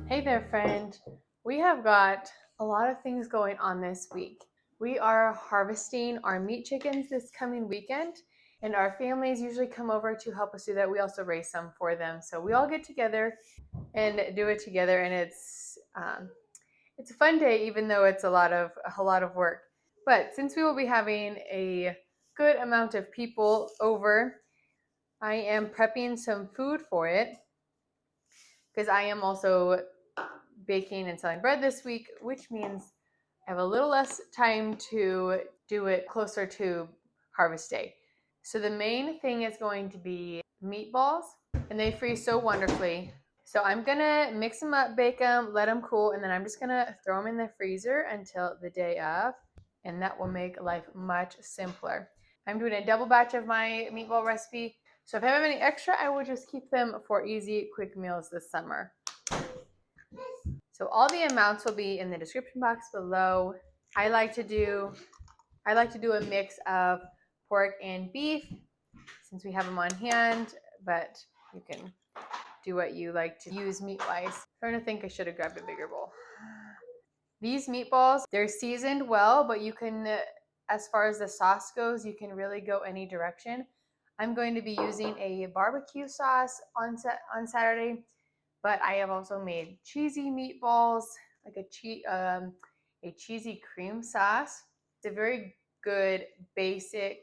Hey there, friend. We have got a lot of things going on this week. We are harvesting our meat chickens this coming weekend, and our families usually come over to help us do that. We also raise some for them, so we all get together and do it together, and it's a fun day, even though it's a lot of work. But since we will be having a good amount of people over, I am prepping some food for it because I am also baking and selling bread this week, which means I have a little less time to do it closer to harvest day. So the main thing is going to be meatballs, and they freeze so wonderfully. So I'm gonna mix them up, bake them, let them cool, and then I'm just gonna throw them in the freezer until the day of, and that will make life much simpler. I'm doing a double batch of my meatball recipe, so if I have any extra, I will just keep them for easy, quick meals this summer. So all the amounts will be in the description box below. I like to do a mix of pork and beef since we have them on hand, but you can do what you like to use meat-wise. I'm trying to think, I should have grabbed a bigger bowl. These meatballs, they're seasoned well, but you can, as far as the sauce goes, you can really go any direction. I'm going to be using a barbecue sauce on Saturday, but I have also made cheesy meatballs, like a cheesy cream sauce. It's a very good basic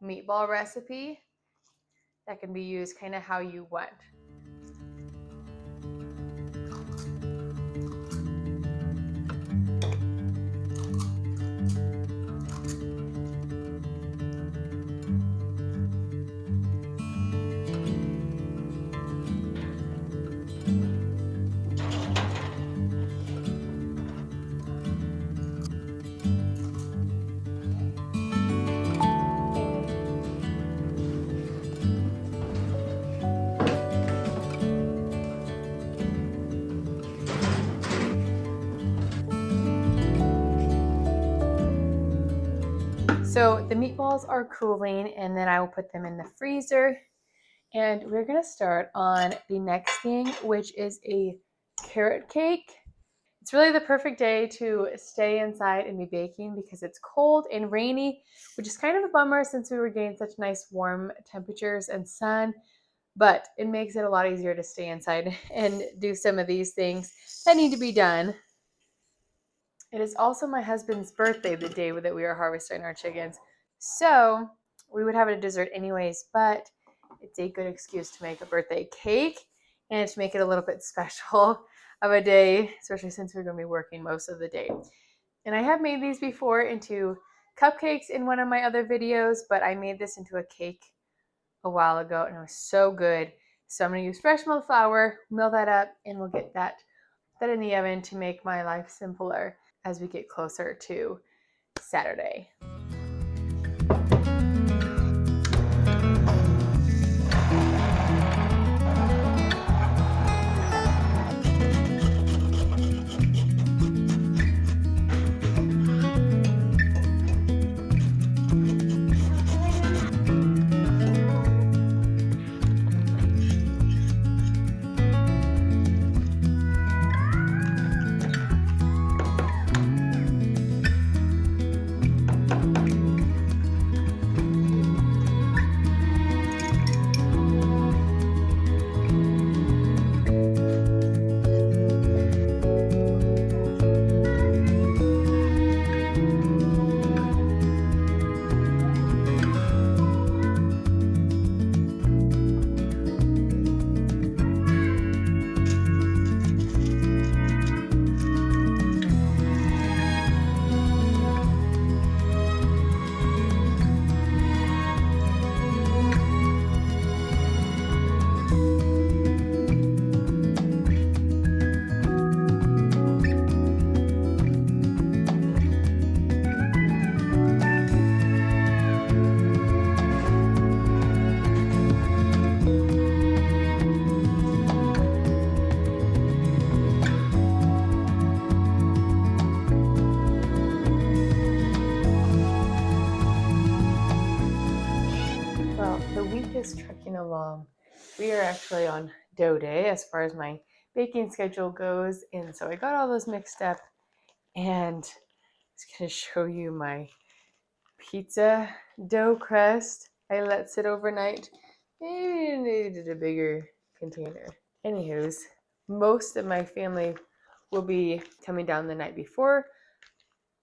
meatball recipe that can be used kind of how you want. So the meatballs are cooling, and then I will put them in the freezer. And we're gonna start on the next thing, which is a carrot cake. It's really the perfect day to stay inside and be baking because it's cold and rainy, which is kind of a bummer since we were getting such nice warm temperatures and sun, but it makes it a lot easier to stay inside and do some of these things that need to be done. It is also my husband's birthday the day that we are harvesting our chickens. So we would have a dessert anyways, but it's a good excuse to make a birthday cake and to make it a little bit special of a day, especially since we're going to be working most of the day. And I have made these before into cupcakes in one of my other videos, but I made this into a cake a while ago and it was so good. So I'm going to use fresh milled flour, mill that up, and we'll get that in the oven to make my life simpler as we get closer to Saturday. Well, the week is trucking along. We are actually on dough day as far as my baking schedule goes. And so I got all those mixed up, and I'm just going to show you my pizza dough crust. I let sit overnight. Maybe needed a bigger container. Anywho's, most of my family will be coming down the night before,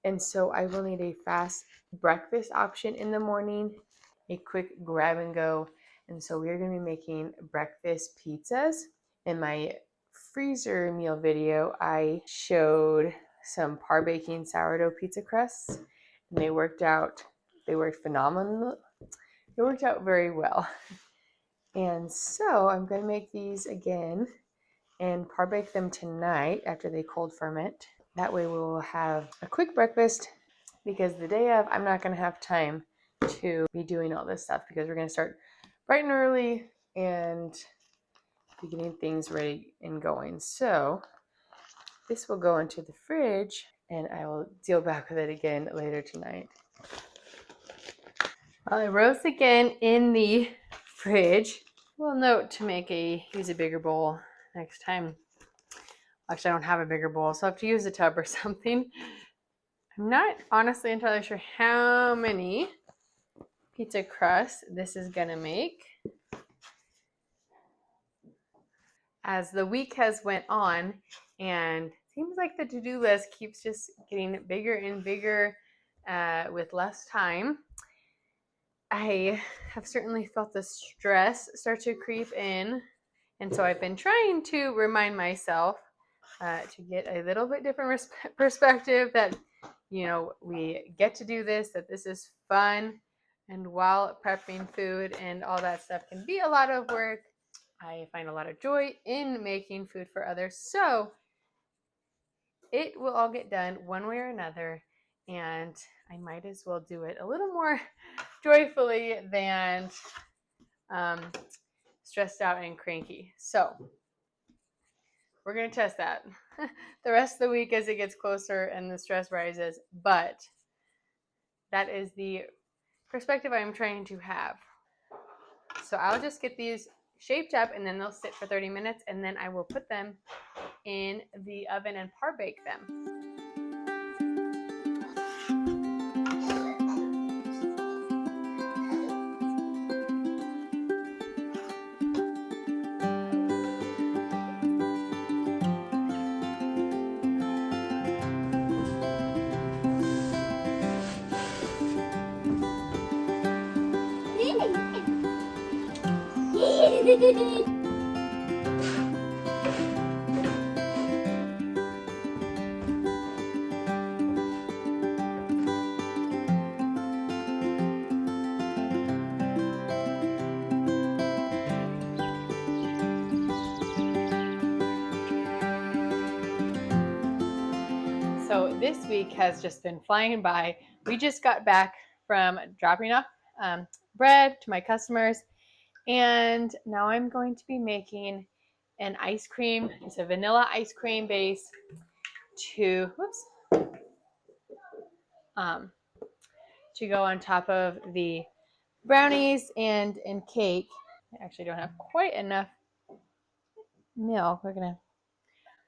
and so I will need a fast breakfast option in the morning, a quick grab and go. And so we're going to be making breakfast pizzas. In my freezer meal video, I showed some par baking sourdough pizza crusts, and they worked phenomenal. It worked out very well. And so I'm going to make these again and par bake them tonight after they cold ferment. That way we will have a quick breakfast, because the day of, I'm not going to have time to be doing all this stuff, because we're going to start bright and early and be getting things ready and going. So this will go into the fridge, and I will deal back with it again later tonight. Well, I roast again in the fridge. We'll note to use a bigger bowl next time. Actually, I don't have a bigger bowl, so I have to use a tub or something. I'm not honestly entirely sure how many pizza crusts this is gonna make. As the week has went on, and it seems like the to-do list keeps just getting bigger and bigger with less time, I have certainly felt the stress start to creep in. And so I've been trying to remind myself to get a little bit different perspective that, we get to do this, that this is fun. And while prepping food and all that stuff can be a lot of work, I find a lot of joy in making food for others. So it will all get done one way or another. And I might as well do it a little more joyfully than stressed out and cranky. So we're going to test that the rest of the week as it gets closer and the stress rises. But that is the perspective I'm trying to have. So I'll just get these shaped up, and then they'll sit for 30 minutes, and then I will put them in the oven and par bake them. So this week has just been flying by. We just got back from dropping off bread to my customers, and now I'm going to be making an ice cream. It's a vanilla ice cream base to go on top of the brownies and cake. I actually don't have quite enough milk. We're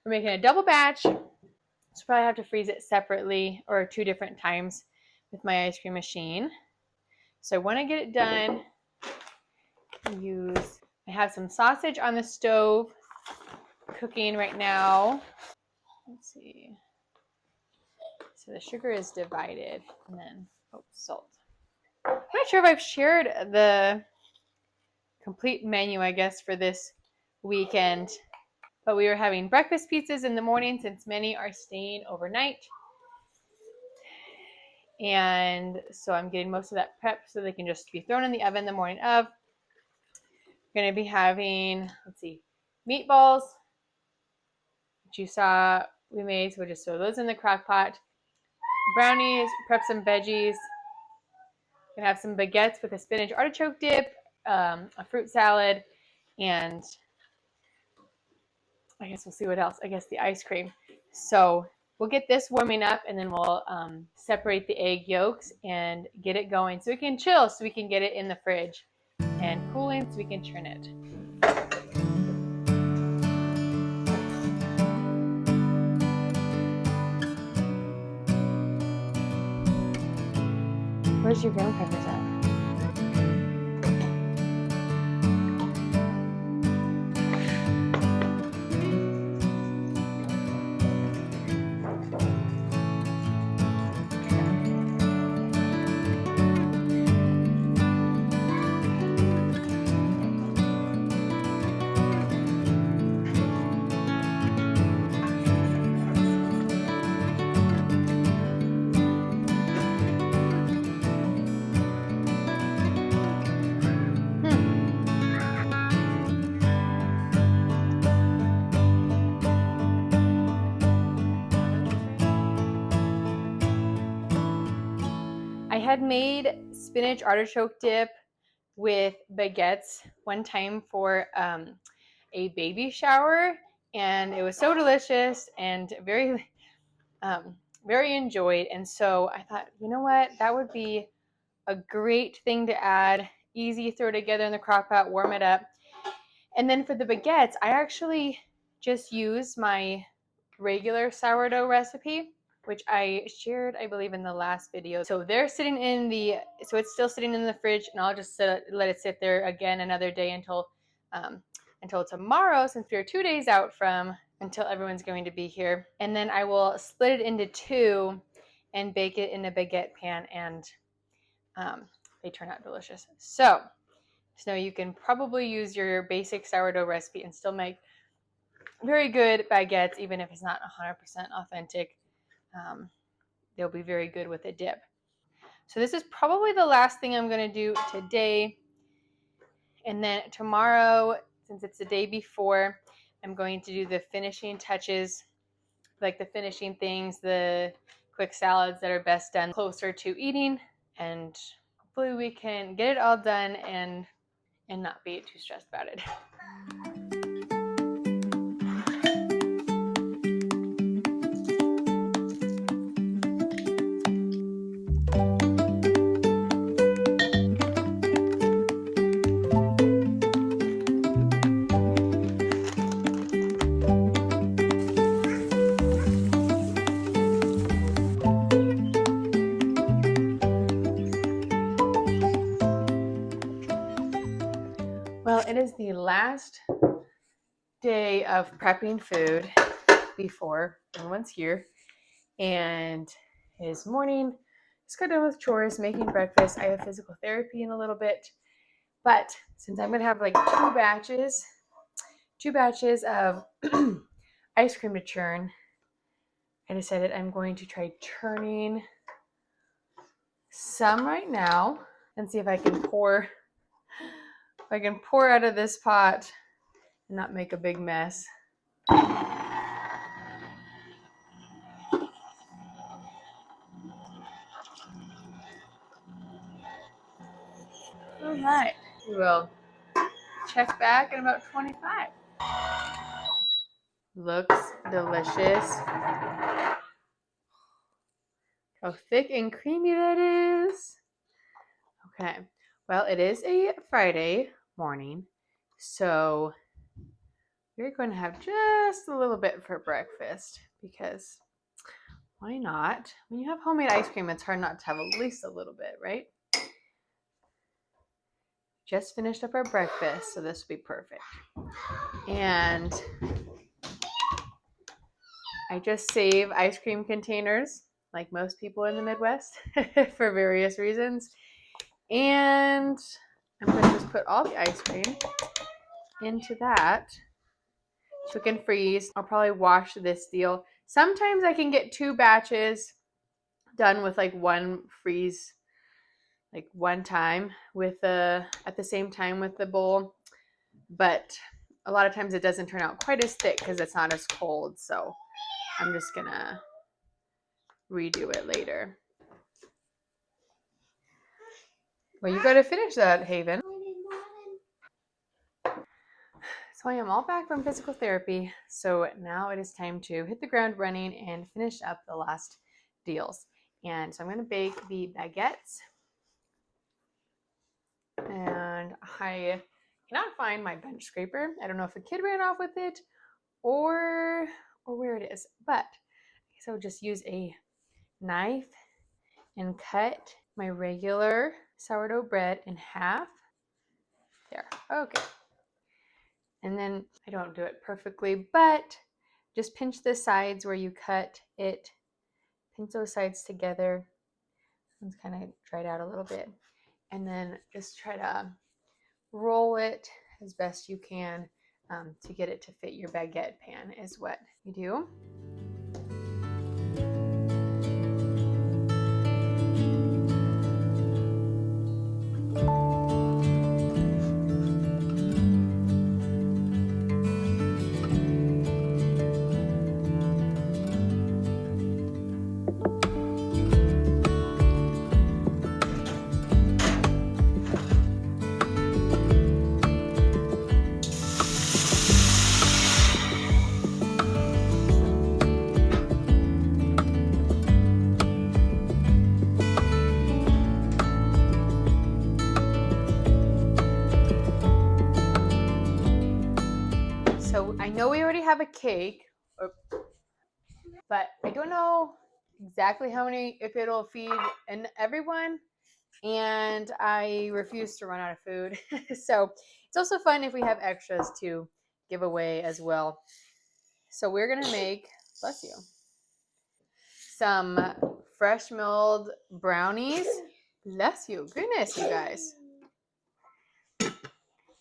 making a double batch. So probably have to freeze it separately or 2 different times with my ice cream machine. So I want to get it done. I have some sausage on the stove cooking right now. Let's see. So the sugar is divided, and then salt. I'm not sure if I've shared the complete menu, I guess, for this weekend. But we were having breakfast pizzas in the morning since many are staying overnight. And so I'm getting most of that prepped so they can just be thrown in the oven the morning of. We're going to be having, meatballs, which you saw we made. So we'll just throw those in the crock pot. Brownies, prep some veggies. We're going to have some baguettes with a spinach artichoke dip, a fruit salad, and I guess we'll see what else. I guess the ice cream. So we'll get this warming up, and then we'll separate the egg yolks and get it going so we can chill, so we can get it in the fridge and cooling so we can churn it. Where's your graham crackers at? I had made spinach artichoke dip with baguettes one time for a baby shower, and it was so delicious and very enjoyed. And so I thought, you know what, that would be a great thing to add. Easy, throw together in the crock pot, warm it up. And then for the baguettes, I actually just use my regular sourdough recipe, which I shared, I believe, in the last video. So they're sitting in so it's still sitting in the fridge, and I'll just let it sit there again another day until tomorrow, since we're 2 days out from until everyone's going to be here. And then I will split it into two and bake it in a baguette pan, and they turn out delicious. So you can probably use your basic sourdough recipe and still make very good baguettes, even if it's not 100% authentic. They'll be very good with a dip. So this is probably the last thing I'm going to do today. And then tomorrow, since it's the day before, I'm going to do the finishing touches, like the finishing things, the quick salads that are best done closer to eating. And hopefully we can get it all done and not be too stressed about it. Well, it is the last day of prepping food before everyone's here, and it is morning. Just got done with chores, making breakfast. I have physical therapy in a little bit, but since I'm gonna have like two batches of ice cream to churn, I decided I'm going to try churning some right now and see if I can pour out of this pot and not make a big mess. All right, we will check back in about 25. Looks delicious. How thick and creamy that is. Okay, well, it is a Friday morning, so we're going to have just a little bit for breakfast, because why not? When you have homemade ice cream, it's hard not to have at least a little bit, right? Just finished up our breakfast, so this will be perfect. And I just save ice cream containers, like most people in the Midwest, for various reasons. And I'm going to just put all the ice cream into that so it can freeze. I'll probably wash this deal. Sometimes I can get 2 batches done with like one freeze, like one time at the same time with the bowl. But a lot of times it doesn't turn out quite as thick because it's not as cold. So I'm just gonna redo it later. Well, you gotta finish that, Haven. So I am all back from physical therapy. So now it is time to hit the ground running and finish up the last deals. And so I'm gonna bake the baguettes. And I cannot find my bench scraper. I don't know if a kid ran off with it or where it is, but I guess I would just use a knife and cut my regular sourdough bread in half. There, okay. And then I don't do it perfectly, but just pinch the sides where you cut it. Pinch those sides together. It's kind of dried out a little bit. And then just try to roll it as best you can to get it to fit your baguette pan is what you do. So I know we already have a cake, but I don't know exactly how many, if it'll feed everyone, and I refuse to run out of food. So it's also fun if we have extras to give away as well. So we're gonna make, bless you, some fresh milled brownies. Bless you, goodness, you guys.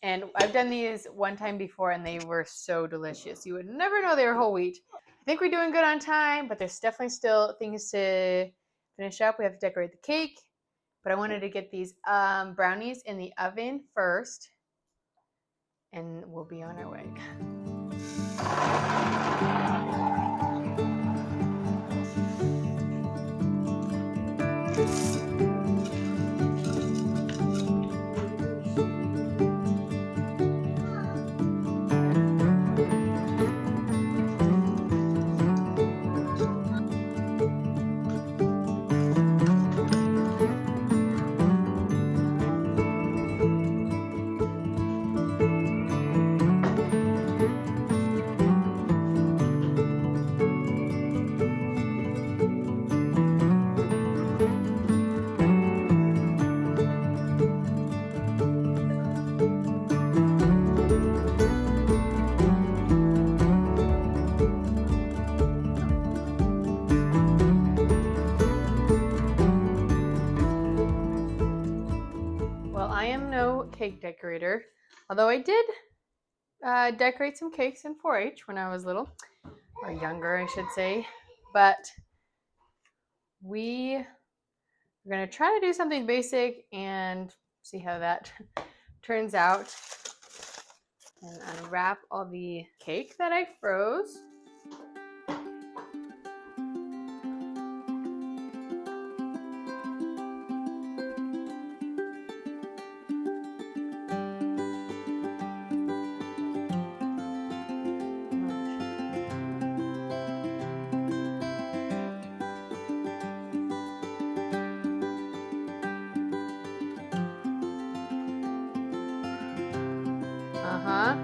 And I've done these one time before and they were so delicious. You would never know they were whole wheat. I think we're doing good on time, but there's definitely still things to finish up. We have to decorate the cake, but I wanted to get these brownies in the oven first, and we'll be on our way. I am no cake decorator, although I did decorate some cakes in 4-H when I was little, or younger, I should say. But we're going to try to do something basic and see how that turns out. And unwrap all the cake that I froze. Uh-huh.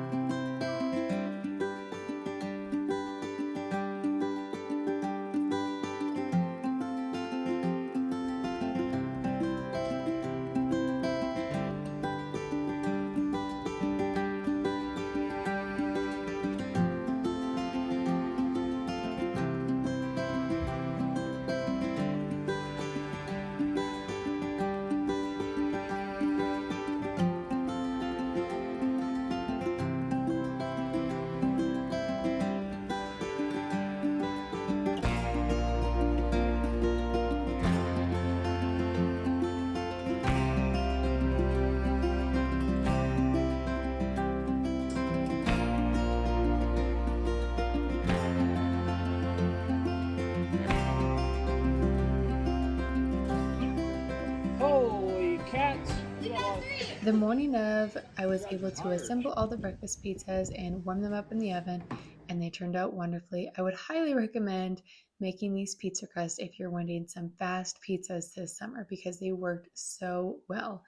The morning of, I was able to assemble all the breakfast pizzas and warm them up in the oven, and they turned out wonderfully. I would highly recommend making these pizza crusts if you're wanting some fast pizzas this summer because they worked so well.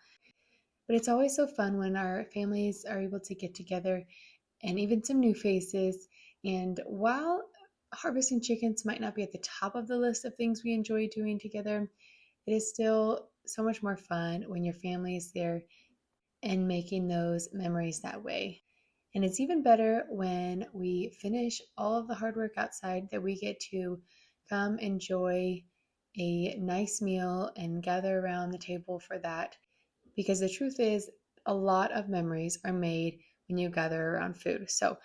But it's always so fun when our families are able to get together, and even some new faces. And while harvesting chickens might not be at the top of the list of things we enjoy doing together, it is still so much more fun when your family is there and making those memories that way. And it's even better when we finish all of the hard work outside that we get to come enjoy a nice meal and gather around the table for that. Because the truth is, a lot of memories are made when you gather around food. So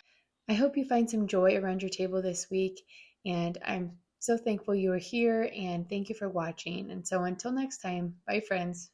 I hope you find some joy around your table this week. And I'm so thankful you are here and thank you for watching. And so until next time, bye, friends.